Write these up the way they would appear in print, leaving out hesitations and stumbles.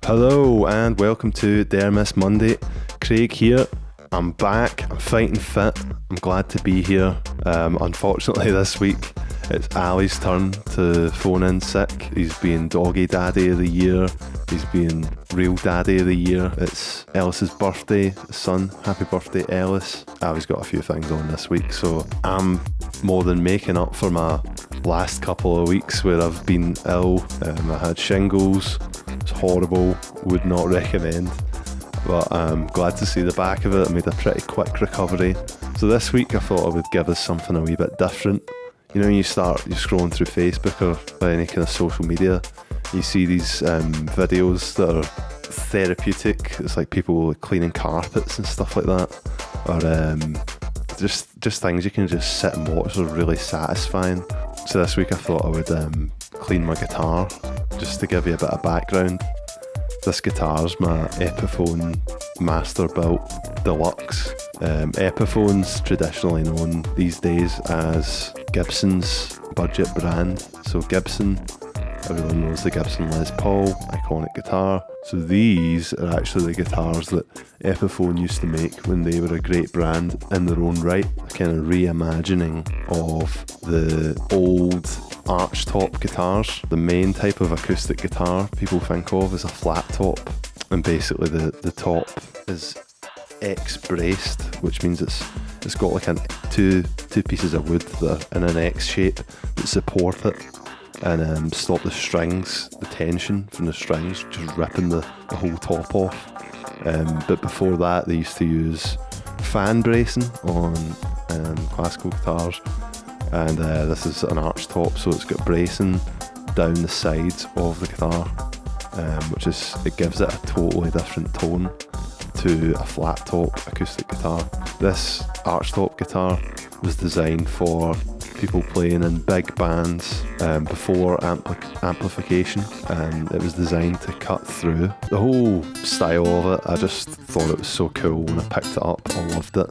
Hello and welcome to Dare Miss Monday. Craig here. I'm back. I'm fighting fit. I'm glad to be here. Unfortunately this week it's Ali's turn to phone in sick. He's being doggy daddy of the year. He's being real daddy of the year. It's Ellis's birthday. Son, happy birthday Ellis. Ali's got a few things on this week, so I'm more than making up for my last couple of weeks where I've been ill. I had shingles. It's horrible. Would not recommend. But I'm glad to see the back of it. I made a pretty quick recovery. So this week I thought I would give us something a wee bit different. You know, when you're scrolling through Facebook or any kind of social media, you see these videos that are therapeutic. It's like people cleaning carpets and stuff like that. Or just things you can just sit and watch are really satisfying. So this week I thought I would clean my guitar, just to give you a bit of background. This guitar's my Epiphone Master Built Deluxe. Epiphone's traditionally known these days as Gibson's budget brand. So Gibson, everyone knows the Gibson Les Paul, iconic guitar. So these are actually the guitars that Epiphone used to make when they were a great brand in their own right. A kind of reimagining of the old arch-top guitars. The main type of acoustic guitar people think of is a flat top, and basically the top is X-braced, which means it's got like two pieces of wood that are in an X shape that support it and stop the strings, the tension from the strings just ripping the whole top off. But before that they used to use fan bracing on classical guitars, and this is an arch top, so it's got bracing down the sides of the guitar, which gives it a totally different tone to a flat top acoustic guitar. This arch top guitar was designed for people playing in big bands before amplification, and it was designed to cut through. The whole style of it, I just thought it was so cool when I picked it up. I loved it,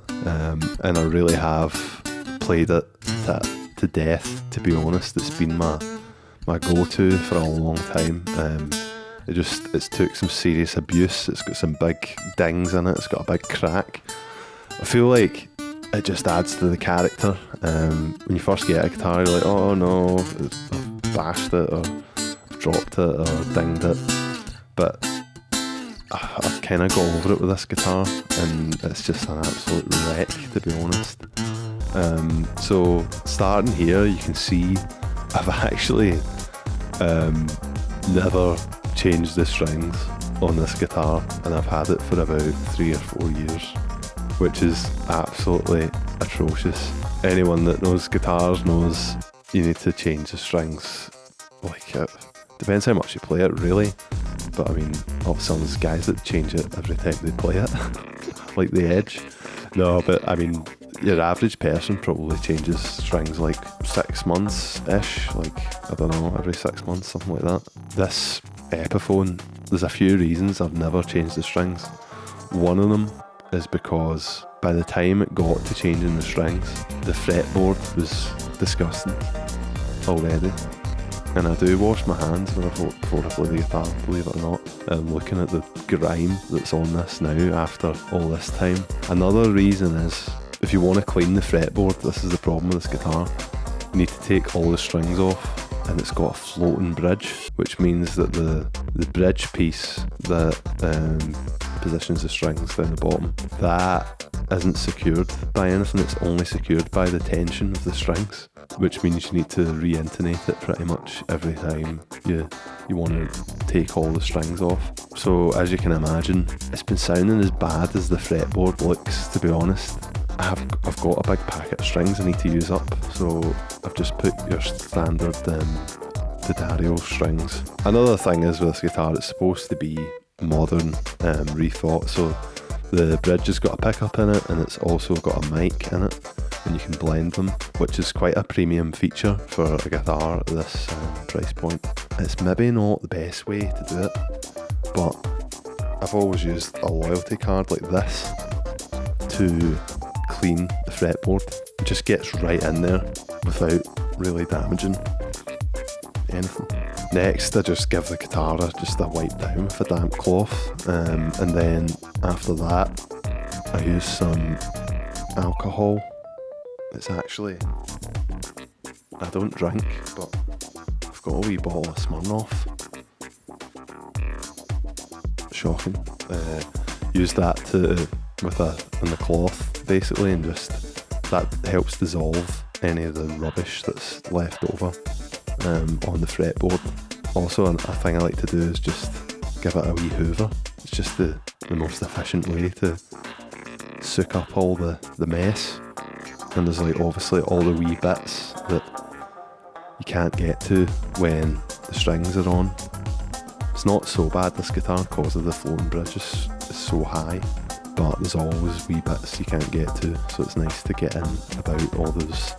and I really have played it to death, to be honest. It's been my go-to for a long time. It's took some serious abuse. It's got some big dings in it. It's got a big crack. I feel like it just adds to the character. When you first get a guitar, you're like, oh no, I've bashed it, or I've dropped it, or dinged it. But I've kind of got over it with this guitar, and it's just an absolute wreck, to be honest. So starting here, you can see I've actually never changed the strings on this guitar, and I've had it for about 3 or 4 years, which is absolutely atrocious. Anyone that knows guitars knows you need to change the strings. Like, it depends how much you play it, really. But I mean, obviously there's guys that change it every time they play it, like The Edge. No, but I mean, your average person probably changes strings like 6 months-ish, like, I don't know, every 6 months, something like that. This Epiphone, there's a few reasons I've never changed the strings. One of them is because by the time it got to changing the strings, the fretboard was disgusting already. And I do wash my hands before I play the guitar, believe it or not. I'm looking at the grime that's on this now after all this time. Another reason is, if you want to clean the fretboard, this is the problem with this guitar, you need to take all the strings off, and it's got a floating bridge, which means that the bridge piece that positions the strings down the bottom, that isn't secured by anything. It's only secured by the tension of the strings, which means you need to re-intonate it pretty much every time you want to take all the strings off. So as you can imagine, it's been sounding as bad as the fretboard looks, to be honest. I've got a big packet of strings I need to use up, so I've just put your standard D'Addario strings. Another thing is with this guitar, it's supposed to be modern, rethought, so the bridge has got a pickup in it, and it's also got a mic in it, and you can blend them, which is quite a premium feature for a guitar at this price point. It's maybe not the best way to do it, but I've always used a loyalty card like this to clean the fretboard. It just gets right in there without really damaging anything. Next, I just give the guitar just a wipe down with a damp cloth, and then after that, I use some alcohol. It's actually, I don't drink, but I've got a wee bottle of Smirnoff. Shocking. Use that on the cloth basically, and just that helps dissolve any of the rubbish that's left over on the fretboard. Also, a thing I like to do is just give it a wee hoover. It's just the most efficient way to soak up all the mess. And there's like obviously all the wee bits that you can't get to when the strings are on. It's not so bad, this guitar, because of the floating bridge is so high, but there's always wee bits you can't get to, so it's nice to get in about all those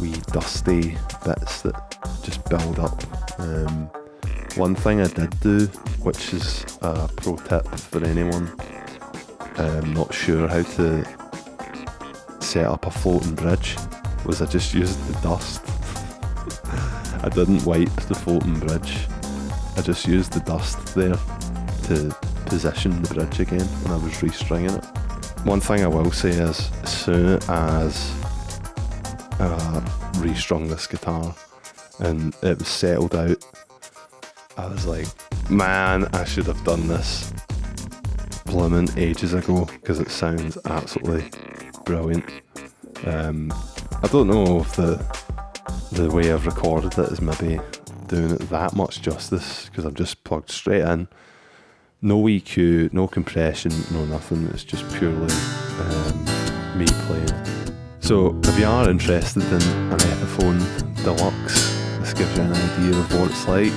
wee dusty bits that just build up. One thing I did do, which is a pro tip for anyone not sure how to set up a floating bridge, was I just used the dust. I didn't wipe the floating bridge, I just used the dust there to position the bridge again when I was restringing it. One thing I will say is, as soon as I restrung this guitar and it was settled out, I was like, man, I should have done this blooming ages ago, because it sounds absolutely brilliant. I don't know if the way I've recorded it is maybe doing it that much justice, because I've just plugged straight in, no EQ, no compression, no nothing. It's just purely me playing. So if you are interested in an Epiphone Deluxe, this gives you an idea of what it's like.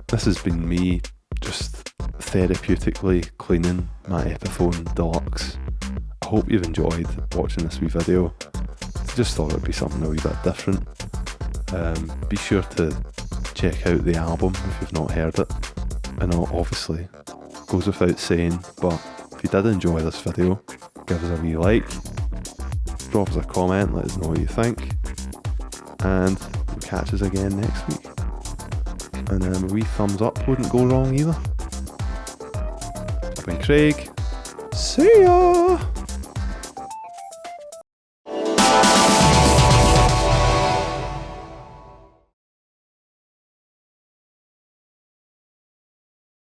This has been me just therapeutically cleaning my Epiphone Deluxe. I hope you've enjoyed watching this wee video. I just thought it would be something a wee bit different. Be sure to check out the album if you've not heard it. I know obviously it goes without saying, but if you did enjoy this video, give us a wee like, drop us a comment, let us know what you think, and we'll catch us again next week. And a wee thumbs up wouldn't go wrong either. I've been Craig. See ya!